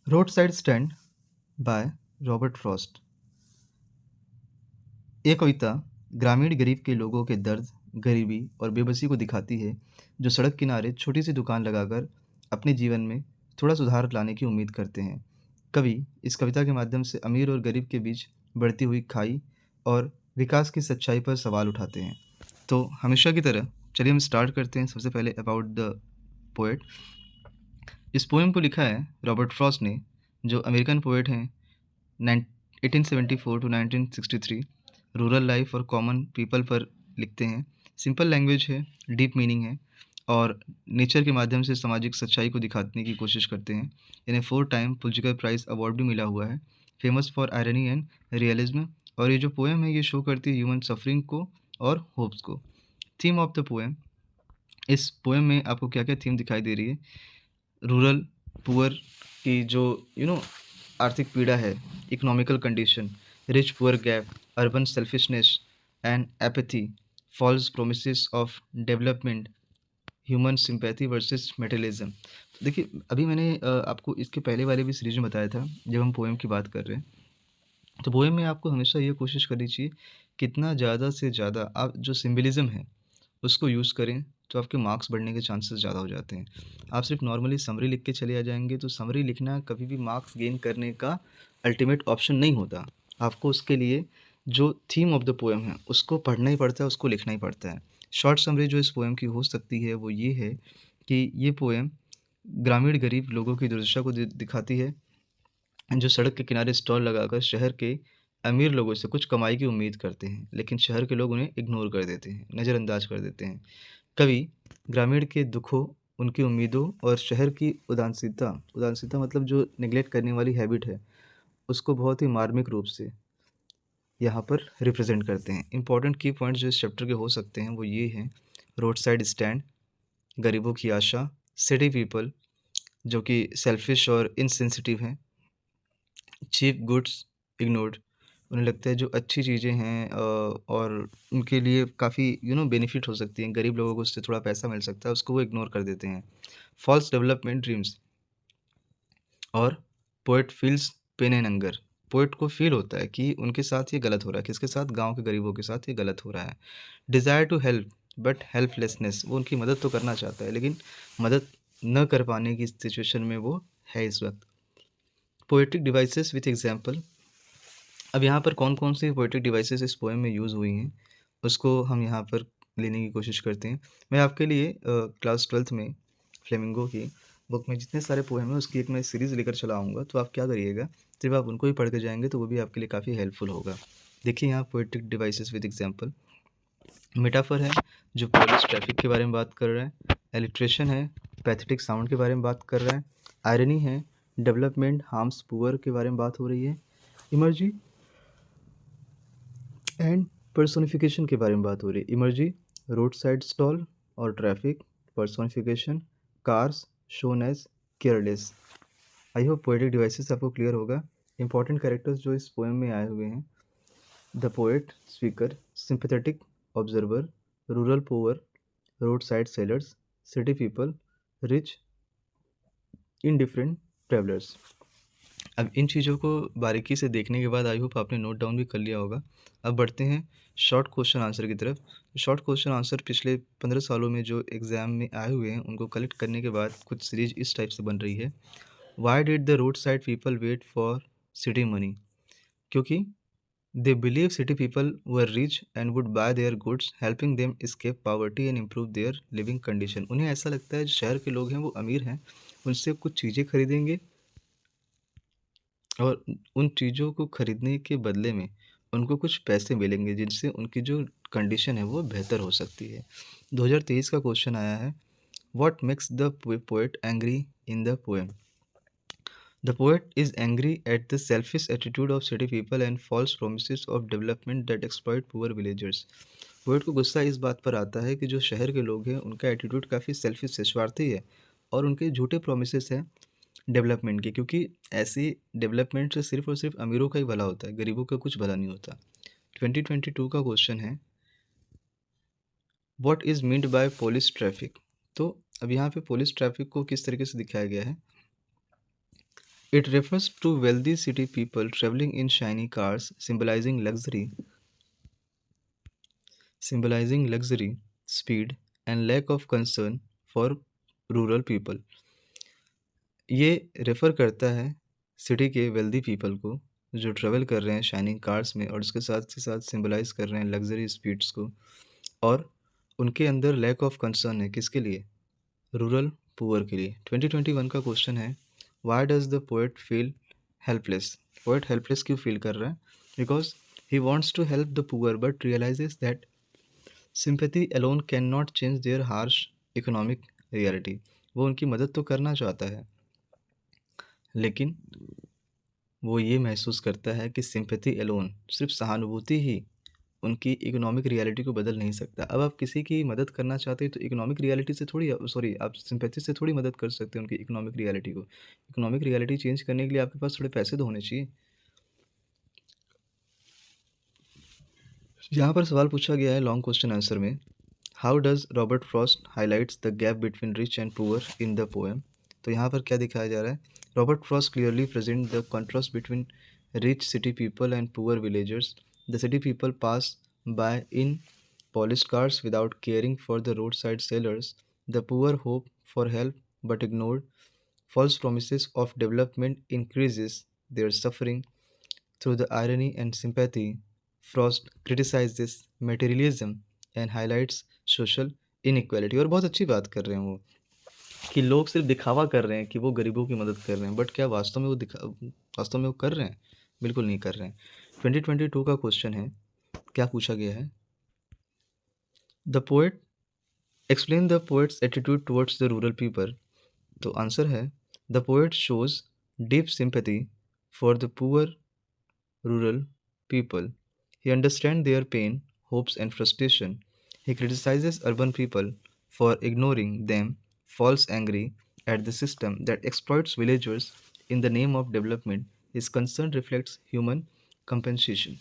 Road side stand by Robert Frost. ये कविता ग्रामीण गरीब के लोगों के दर्द, गरीबी और बेबसी को दिखाती है, जो सड़क किनारे छोटी सी दुकान लगाकर अपने जीवन में थोड़ा सुधार लाने की उम्मीद करते हैं। कवि इस कविता के माध्यम से अमीर और गरीब के बीच बढ़ती हुई खाई और विकास की सच्चाई पर सवाल उठाते हैं। तो हमेशा की तरह चलिए हम स्टार्ट करते हैं। सबसे पहले अबाउट द पोएट। इस पोएम को लिखा है रॉबर्ट फ्रॉस्ट ने, जो अमेरिकन पोएट हैं। 1874 टू 1963 रूरल लाइफ और कॉमन पीपल पर लिखते हैं। सिंपल लैंग्वेज है, डीप मीनिंग है और नेचर के माध्यम से सामाजिक सच्चाई को दिखाने की कोशिश करते हैं। इन्हें 4 टाइम पुलित्ज़र प्राइज़ अवार्ड भी मिला हुआ है, famous for irony and realism. और ये जो पोएम है ये शो करती है ह्यूमन सफरिंग को और होप्स को। थीम ऑफ द पोएम, इस पोएम में आपको क्या-क्या थीम दिखाई दे रही है? रूरल पुअर की जो आर्थिक पीड़ा है, economical condition, rich poor gap, urban selfishness and apathy, false promises of development, human sympathy versus materialism. देखिए, अभी मैंने आपको इसके पहले वाले भी सीरीज में बताया था, जब हम पोएम की बात कर रहे हैं। तो पोएम में आपको हमेशा ये कोशिश करनी चाहिए, कितना ज़्यादा से ज़्यादा आप जो सिंबलिज़्म है उसको यूज़ करें, तो आपके मार्क्स बढ़ने के चांसेस ज़्यादा हो जाते हैं। आप सिर्फ नॉर्मली समरी लिख के चले आ जाएँगे, तो समरी लिखना कभी भी मार्क्स गेन करने का अल्टीमेट ऑप्शन नहीं होता। आपको उसके लिए जो थीम ऑफ द पोएम है, उसको पढ़ना ही पड़ता है, उसको लिखना ही पड़ता है। शॉर्ट समरी जो इस पोएम की हो सकती है, वो ये है कि ये पोएम ग्रामीण गरीब लोगों की दुर्दशा को दिखाती है, जो सड़क के किनारे स्टॉल लगाकर शहर के अमीर लोगों से कुछ कमाई की उम्मीद करते हैं, लेकिन शहर के लोग उन्हें इग्नोर कर देते हैं, नज़रअंदाज कर देते हैं। कवि ग्रामीण के दुखों, उनकी उम्मीदों और शहर की उदासीनता उदासीनता मतलब जो नेग्लेक्ट करने वाली हैबिट है, उसको बहुत ही मार्मिक रूप से यहाँ पर रिप्रेजेंट करते हैं। इंपॉर्टेंट की पॉइंट्स जो इस चैप्टर के हो सकते हैं वो ये हैं: रोड साइड स्टैंड, गरीबों की आशा, सिटी पीपल जो कि सेल्फिश और इनसेंसिटिव हैं, चीप गुड्स इग्नोर्ड, उन्हें लगता है जो अच्छी चीज़ें हैं और उनके लिए काफ़ी बेनिफिट हो सकती हैं, गरीब लोगों को उससे थोड़ा पैसा मिल सकता है, उसको वो इग्नोर कर देते हैं। फॉल्स डेवलपमेंट ड्रीम्स और poet feels pen and hunger, poet को फील होता है कि उनके साथ ये गलत हो रहा है। किसके साथ? गाँव के गरीबों के साथ ये गलत हो रहा है। Desire to help but helplessness, वो उनकी मदद तो करना चाहता है, लेकिन मदद न कर पाने की सिचुएशन में वो है इस वक़्त। पोएटिक डिवाइसेस विथ एग्ज़ाम्पल, अब यहाँ पर कौन-कौन सी पोएटिक डिवाइसेस इस पोएम में यूज़ हुई हैं, उसको हम यहाँ पर लेने की कोशिश करते हैं। मैं आपके लिए क्लास 12th में फ्लेमिंगो की बुक में जितने सारे पोएम हैं, उसकी एक मैं सीरीज़ लेकर चला आऊँगा, तो आप क्या करिएगा, जब आप उनको ही पढ़ के जाएँगे, तो वो भी आपके लिए काफ़ी हेल्पफुल होगा। देखिए यहाँ poetic devices with example, metaphor है, जो पुलिस ट्रैफिक के बारे में बात कर रहा है। एलिट्रेशन है, पैथेटिक साउंड के बारे में बात कर रहा है। आयरनी है, डेवलपमेंट हार्म्स पुअर के बारे में बात हो रही है। इमर्जी एंड पर्सोनिफिकेशन के बारे में बात हो रही है। इमर्जी रोड साइड स्टॉल और traffic, personification cars shown as careless. I hope poetic devices आपको क्लियर होगा। इंपॉर्टेंट कैरेक्टर्स जो इस पोएम में आए हुए हैं: the poet speaker, sympathetic observer, rural poor, road side sellers, city people, rich indifferent travellers. अब इन चीज़ों को बारीकी से देखने के बाद आई होप आपने नोट डाउन भी कर लिया होगा। अब बढ़ते हैं शॉर्ट क्वेश्चन आंसर की तरफ। शॉर्ट क्वेश्चन आंसर पिछले 15 सालों में जो एग्ज़ाम में आए हुए हैं, उनको कलेक्ट करने के बाद कुछ सीरीज इस टाइप से बन रही है। Why did the road side people wait for city money? क्योंकि they believe city people were rich and would buy their goods, helping them escape poverty and improve their living condition. उन्हें ऐसा लगता है जो शहर के लोग हैं वो अमीर हैं, उनसे कुछ चीज़ें खरीदेंगे और उन चीज़ों को खरीदने के बदले में उनको कुछ पैसे मिलेंगे, जिनसे उनकी जो कंडीशन है वो बेहतर हो सकती है। 2023 का क्वेश्चन आया है, what makes the poet angry in the poem? The poet is angry at the selfish attitude of city people and false promises of development that exploit poor villagers. Poet को गुस्सा इस बात पर आता है कि जो शहर के लोग हैं उनका एटीट्यूड काफ़ी सेल्फिश है, स्वार्थी है, और उनके झूठे प्रोमिसेस हैं डेवलपमेंट के, क्योंकि ऐसी डेवलपमेंट से सिर्फ और सिर्फ अमीरों का ही भला होता है, गरीबों का कुछ भला नहीं होता। 2022 का क्वेश्चन है, what is meant by police traffic? तो अब यहाँ पे पुलिस ट्रैफिक को किस तरीके से दिखाया गया है? It refers to wealthy city people traveling in shiny cars, symbolizing luxury, speed, and lack of concern for rural people. ये रेफ़र करता है सिटी के वेल्दी पीपल को जो ट्रैवल कर रहे हैं शाइनिंग कार्स में और उसके साथ ही साथ सिंबलाइज़ कर रहे हैं लग्ज़री स्पीड्स को और उनके अंदर लैक ऑफ कंसर्न है किसके लिए? रूरल पुअर के लिए। 2021 का क्वेश्चन है why does the poet feel helpless? Poet helpless क्यों फ़ील कर रहा है? Because he wants to help the poor but realises that sympathy alone can not change their harsh economic reality. वो उनकी मदद तो करना चाहता है, लेकिन वो ये महसूस करता है कि सिंपैथी अलोन, सिर्फ़ सहानुभूति ही उनकी इकोनॉमिक रियलिटी को बदल नहीं सकता। अब आप किसी की मदद करना चाहते हैं तो इकोनॉमिक रियलिटी से थोड़ी सॉरी आप सिंपैथी से थोड़ी मदद कर सकते हैं उनकी इकोनॉमिक रियलिटी को। इकोनॉमिक रियलिटी चेंज करने के लिए आपके पास थोड़े पैसे तो होने चाहिए। यहाँ पर सवाल पूछा गया है लॉन्ग क्वेश्चन आंसर में, how does Robert Frost highlights the gap between rich and poor in the poem? तो यहाँ पर क्या दिखाया जा रहा है? Robert Frost clearly present the contrast between rich city people and poor villagers. The city people pass by in polished cars without caring for the roadside sellers. The poor hope for help but ignored. False promises of development increases their suffering through the irony and sympathy. Frost criticizes materialism and highlights social inequality। और बहुत अच्छी बात कर रहे हैं वो कि लोग सिर्फ दिखावा कर रहे हैं कि वो गरीबों की मदद कर रहे हैं, बट क्या वास्तव में वो कर रहे हैं? बिल्कुल नहीं कर रहे हैं। 2022 का क्वेश्चन है, क्या पूछा गया है? The poet explain the poet's attitude towards the rural people. तो आंसर है the poet shows deep sympathy for the poor rural people. He understand their pain, hopes and frustration. He criticizes urban people for ignoring them, false angry at the system that exploits villagers in the name of development. His concern reflects human compensation.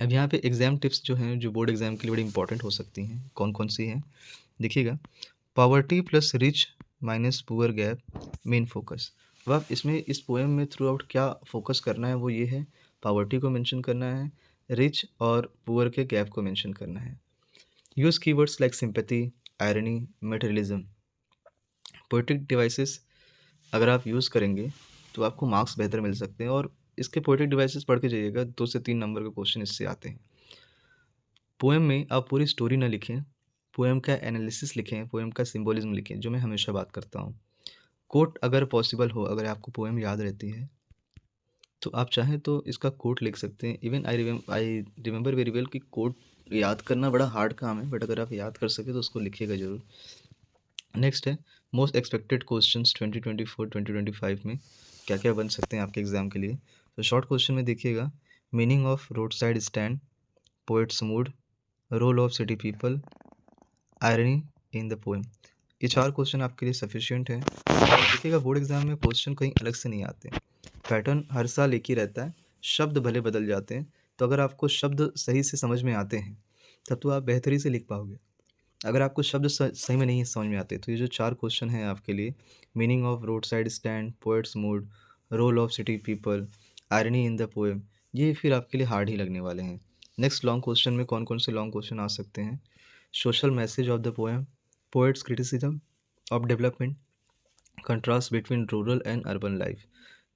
अब यहाँ पे exam tips जो हैं जो board exam के लिए बड़ी important हो सकती हैं, कौन कौन सी हैं देखिएगा। Poverty plus rich minus poor gap main focus. अब आप इसमें इस पोएम में थ्रू आउट क्या फोकस करना है वो ये है, पॉवर्टी को मेंशन करना है, रिच और पुअर के गैप को मेंशन करना है। Use keywords like sympathy, irony, materialism. Poetic devices अगर आप यूज़ करेंगे तो आपको मार्क्स बेहतर मिल सकते हैं और इसके पोएटिक डिवाइसेस पढ़ के जाइएगा, 2 से 3 नंबर के क्वेश्चन इससे आते हैं। पोएम में आप पूरी स्टोरी ना लिखें, पोएम का एनालिसिस लिखें, पोएम का सिंबोलिज्म लिखें, जो मैं हमेशा बात करता हूँ। कोट अगर पॉसिबल हो, अगर आपको पोएम याद रहती है तो आप चाहें तो इसका कोट लिख सकते हैं। Even I remember very well कि कोट याद करना बड़ा हार्ड काम है, बट अगर आप याद कर सके तो उसको लिखिएगा ज़रूर। नेक्स्ट है मोस्ट एक्सपेक्टेड क्वेश्चंस 2024-2025 में क्या क्या बन सकते हैं आपके एग्ज़ाम के लिए। तो शॉर्ट क्वेश्चन में देखिएगा, meaning of road side stand, poet's mood, role of city people, irony in the poem. ये 4 क्वेश्चन आपके लिए सफिशिएंट है। और देखिएगा बोर्ड एग्ज़ाम में क्वेश्चन कहीं अलग से नहीं आते, पैटर्न हर साल एक ही रहता है, शब्द भले बदल जाते हैं। तो अगर आपको शब्द सही से समझ में आते हैं तब तो आप बेहतरी से लिख पाओगे। अगर आपको शब्द सही में नहीं समझ में आते तो ये जो 4 क्वेश्चन हैं आपके लिए, meaning of road side stand, poet's mood, role of city people, irony in the poem, ये फिर आपके लिए हार्ड ही लगने वाले हैं। नेक्स्ट लॉन्ग क्वेश्चन में कौन कौन से लॉन्ग क्वेश्चन आ सकते हैं? Social message of the poem, poets criticism of development, contrast between rural and urban life.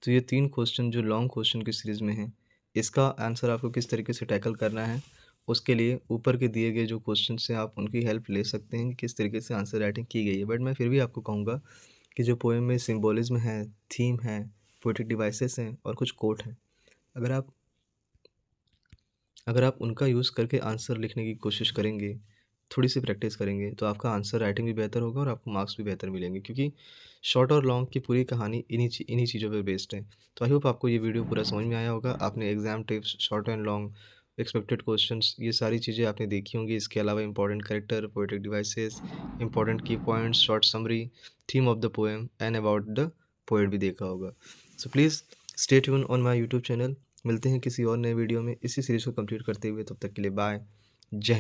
तो ये 3 क्वेश्चन जो लॉन्ग क्वेश्चन की सीरीज़ में हैं, इसका आंसर आपको किस तरीके से टैकल करना है, उसके लिए ऊपर के दिए गए जो क्वेश्चन हैं आप उनकी हेल्प ले सकते हैं कि किस तरीके से आंसर राइटिंग की गई है। बट मैं फिर भी आपको कहूँगा कि जो पोएम में सिंबोलिज्म है, थीम है, पोएटिक डिवाइसेस हैं और कुछ कोट हैं, अगर आप उनका यूज़ करके आंसर लिखने की कोशिश करेंगे, थोड़ी सी प्रैक्टिस करेंगे, तो आपका आंसर राइटिंग भी बेहतर होगा और आपको मार्क्स भी बेहतर मिलेंगे, क्योंकि शॉर्ट और लॉन्ग की पूरी कहानी इन्हीं चीज़ों पे बेस्ड है। तो आई होप आपको ये वीडियो पूरा समझ में आया होगा। आपने exam tips, short and long, expected questions, ये सारी चीज़ें आपने देखी होंगी। इसके अलावा important character, poetic devices, important key points, short summary, theme of the poem and about the poet भी देखा होगा। So please stay tune on my YouTube channel. मिलते हैं किसी और नए वीडियो में इसी सीरीज़ को कंप्लीट करते हुए। तब तक के लिए बाय। जय हिंद।